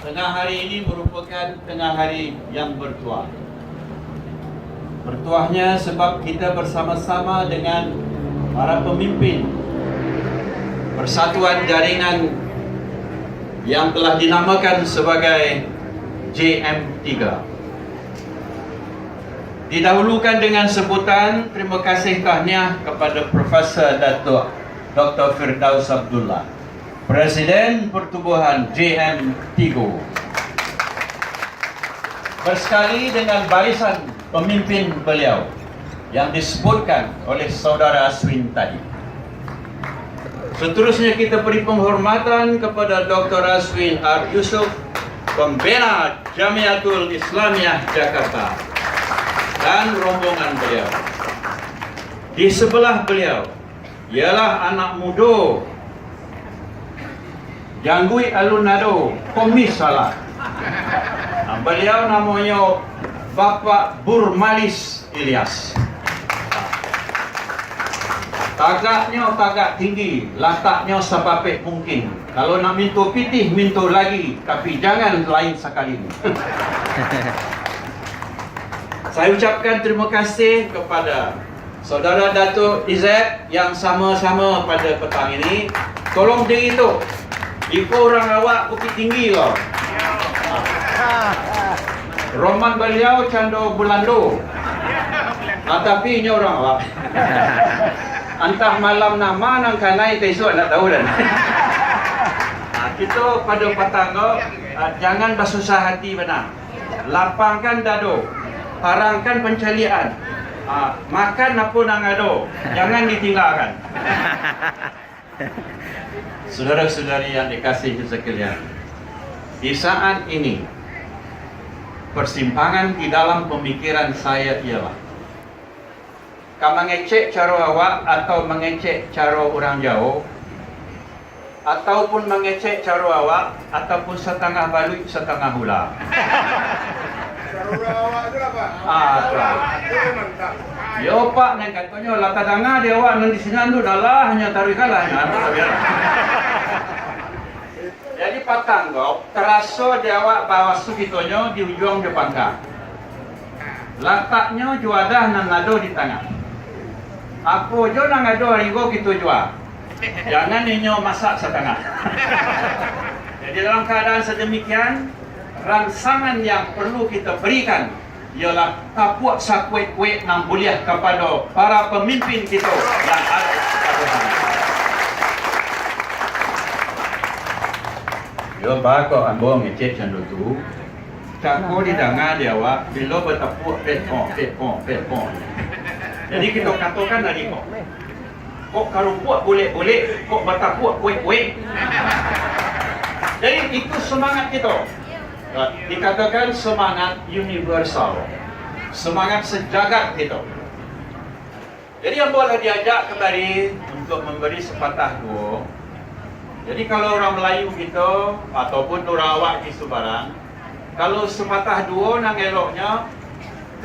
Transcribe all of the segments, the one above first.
Tengah hari ini merupakan tengah hari yang bertuah. Bertuahnya sebab kita bersama-sama dengan para pemimpin Persatuan Jaringan yang telah dinamakan sebagai JM3. Didahulukan dengan sebutan terima kasih tahniah kepada Profesor Datuk Dr. Firdaus Abdullah, Presiden Pertubuhan JM3, bersekali dengan barisan pemimpin beliau yang disebutkan oleh Saudara Aswin tadi. Seterusnya kita beri penghormatan kepada Dr. Aswin R. Yusuf, Pembina Jamiatul Islamiyah Jakarta, dan rombongan beliau. Di sebelah beliau ialah anak muda Janggui Alunado Komis Salah. Beliau namanya Bapak Burmalis Ilyas. Tagaknya tagak tinggi, lataknya sebapik mungkin. Kalau nak minta pitih, minta lagi, tapi jangan lain sekali. Saya ucapkan terima kasih kepada Saudara Datuk Izzat yang sama-sama pada petang ini. Tolong diri tu, ikut orang awak Bukit Tinggi loh. Roman beliau Cando Bulando. Tapi ini orang awak. Entah malam nama nang kanai besok nak tahu dan. Kita pada petang tu jangan bersusah hati benar. Lapangkan dado, harangkan pencalian. Makan apa nang ada, jangan ditinggalkan. Saudara-saudari yang dikasihi sekalian, di saat ini persimpangan di dalam pemikiran saya ialah kau mengecek cara awak atau mengecek cara orang jauh, ataupun mengecek cara awak ataupun setengah balik setengah hula. Cara awak tu apa? Mantap. Yo Pak, nang katanya lata danga dia awak nang di sini tu adalah hanya tarik kalah. Jadi patang kau terasa dia awak bawa sukitonyo di ujung depan kah. Letaknya juadah nang ngado di tengah. Apa jo nang ngado harigo kita jual. Jangan inyo masak setengah. Jadi dalam keadaan sedemikian, rangsangan yang perlu kita berikan ialah tapuak sakwek-kwek nang buliah kepada para pemimpin kita yang ada pada hari. Yo bako ambo ngecek cando tu. Cakko di danga dia awak bila bertapuak pet-pon. Jadi kita katakan tadi kok karupuak boleh-boleh, kok bertapuak kuek-kuek. Jadi itu semangat kita. Dikatakan semangat universal, semangat sejagat kita. Jadi yang boleh diajak kembali untuk memberi sepatah dua. Jadi kalau orang Melayu kita ataupun orang awak di Sebarang, kalau sepatah dua nang eloknya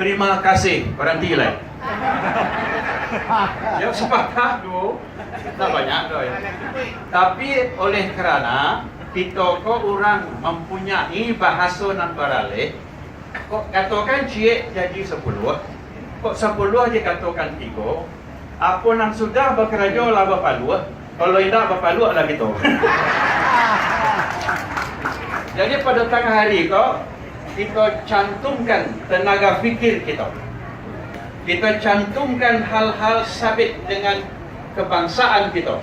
terima kasih, berhenti lah. Ya sepatah dua, tak banyak dah ya. Tapi oleh kerana kita kok orang mempunyai bahasa nan baraleh, kok katakan cik jadi 10, kok 10 dikatakan 3, apa nang sudah bekerja lah berpaluh, kalau tidak berpaluh lah gitu. Jadi pada tengah hari kok kita cantumkan tenaga fikir kita. Kita cantumkan hal-hal sabit dengan kebangsaan kita.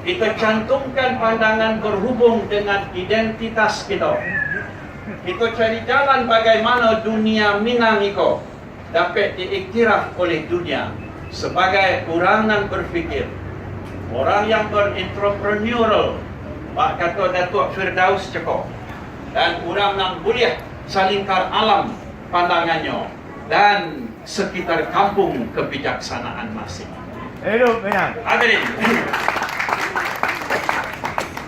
Kita cantumkan pandangan berhubung dengan identitas kita. Kita cari jalan bagaimana dunia Minang itu dapat diiktiraf oleh dunia sebagai orang yang berfikir, orang yang berentrepreneural, Pak kata Datuk Firdaus cakap, dan orang yang boleh salingkar alam pandangannya dan sekitar kampung kebijaksanaan masing. Hidup Minang. Hadirin.